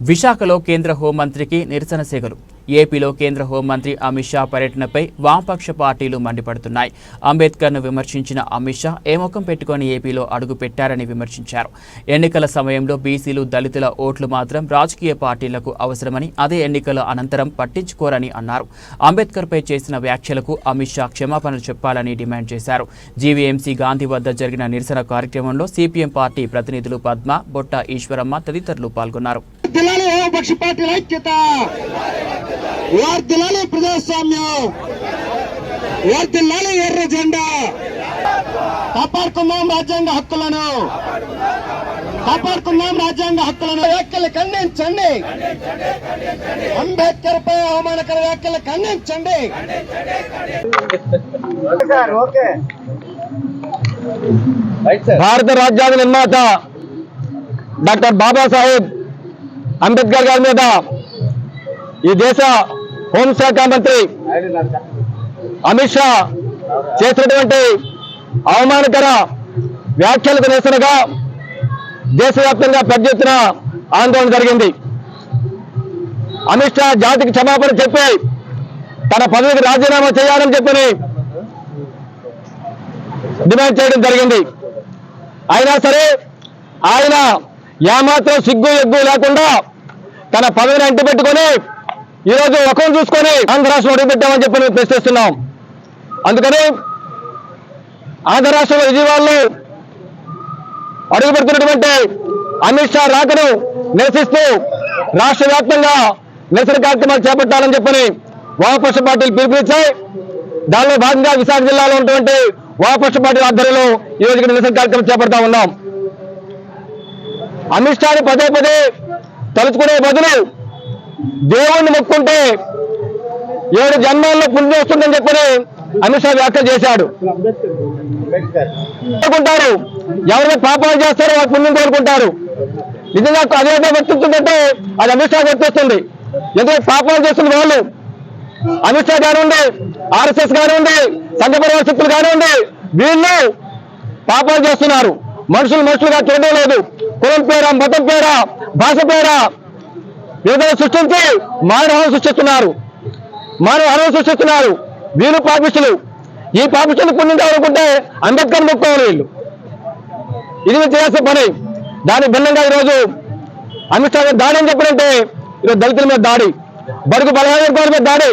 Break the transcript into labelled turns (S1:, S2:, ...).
S1: విశాఖలో కేంద్ర హోంమంత్రికి నిరసన సేగలు. ఏపీలో కేంద్ర హోంమంత్రి అమిత్ షా పర్యటనపై వామపక్ష పార్టీలు మండిపడుతున్నాయి. అంబేద్కర్ను విమర్శించిన అమిత్ షా ఏ ముఖం పెట్టుకుని ఏపీలో అడుగు పెట్టారని విమర్శించారు. ఎన్నికల సమయంలో బీసీలు, దళితుల ఓట్లు మాత్రం రాజకీయ పార్టీలకు అవసరమని, అదే ఎన్నికల అనంతరం పట్టించుకోరని అన్నారు. అంబేద్కర్పై చేసిన వ్యాఖ్యలకు అమిత్ షా క్షమాపణలు చెప్పాలని డిమాండ్ చేశారు. జీవీఎంసీ గాంధీ వద్ద జరిగిన నిరసన కార్యక్రమంలో సిపిఎం పార్టీ ప్రతినిధులు పద్మ, బొట్ట ఈశ్వరమ్మ తదితరులు పాల్గొన్నారు.
S2: పక్ష పార్టీల ఐక్యత, వర్ధిల్లాలి ప్రజాస్వామ్యం, వర్ధిల్లాలి ఎర్ర జెండా, కాపాడుకుందాం రాజ్యాంగ హక్కులను, కాపాడుకుందాం రాజ్యాంగ హక్కులను. వ్యాఖ్యలు ఖండించండి, అంబేద్కర్ పై అవమానకర వ్యాఖ్యలు ఖండించండి.
S3: భారత రాజ్యాంగ నిర్మాత డాక్టర్ బాబాసాహెబ్ అంబేద్కర్ గారి మీద ఈ దేశ హోంశాఖ మంత్రి అమిత్ షా చేసినటువంటి అవమానకర వ్యాఖ్యలకు నిరసనగా దేశవ్యాప్తంగా పెద్ద ఎత్తున ఆందోళన జరిగింది. అమిత్ షా జాతికి క్షమాపణ చెప్పి తన పదవికి రాజీనామా చేయాలని చెప్పని డిమాండ్ చేయడం జరిగింది. అయినా సరే ఆయన ఏమాత్రం సిగ్గు ఎగ్గు లేకుండా తన పదవిని అంటిపెట్టుకొని ఈరోజు ఒకరు చూసుకొని ఆంధ్ర రాష్ట్రం అడుగుపెట్టామని చెప్పి మేము ప్రశ్నిస్తున్నాం. అందుకని ఆంధ్ర రాష్ట్రంలో విజయవాడలో అడుగుపెడుతున్నటువంటి అమిత్ షా రాకను నిరసిస్తూ రాష్ట్ర వ్యాప్తంగా నిరసన కార్యక్రమాలు చేపట్టాలని చెప్పని వామపక్ష పార్టీలు పిలుపునిచ్చాయి. దానిలో భాగంగా విశాఖ జిల్లాలో ఉన్నటువంటి వామపక్ష పార్టీల ఆధ్వర్యంలో ఈ రోజు నిరసన కార్యక్రమం చేపడతా ఉన్నాం. అమిత్ షాని పదే పదే తలుచుకునే బదులు దేవుణ్ణి మొక్కుంటే 7 జన్మాల్లో పుణ్యం వస్తుందని చెప్పని అమిత్ షా వ్యాఖ్యలు చేశాడు. కోరుకుంటారు, ఎవరైతే పాపాలు చేస్తారో వాళ్ళు పుణ్యం కోరుకుంటారు. నిజంగా అదేదో వర్తిస్తుందంటే అది అమిత్ షా వర్తిస్తుంది. ఎందుకంటే పాపాలు చేస్తున్న వాళ్ళు అమిత్ షా కానివ్వండి, ఆర్ఎస్ఎస్ కానివ్వండి, సంఘపరివార శక్తులు కానివ్వండి, వీళ్ళు పాపాలు చేస్తున్నారు. మనుషులుగా చూడడం లేదు. కులం పేర, మతం పేర, భాష పేర వివిధ సృష్టించి మానవహనం సృష్టిస్తున్నారు. వీళ్ళు పాపిస్తులు. ఈ పాపిస్తులు పుణ్యం కావాలనుకుంటే అంబేద్కర్ మొక్కోవాలి వీళ్ళు. ఇది చేయాల్సిన పని. దానికి భిన్నంగా ఈరోజు అమిత్ షా దాడి అని చెప్పారంటే ఈరోజు దళితుల మీద దాడి, బడుగు బలహీన వర్గాల మీద దాడి,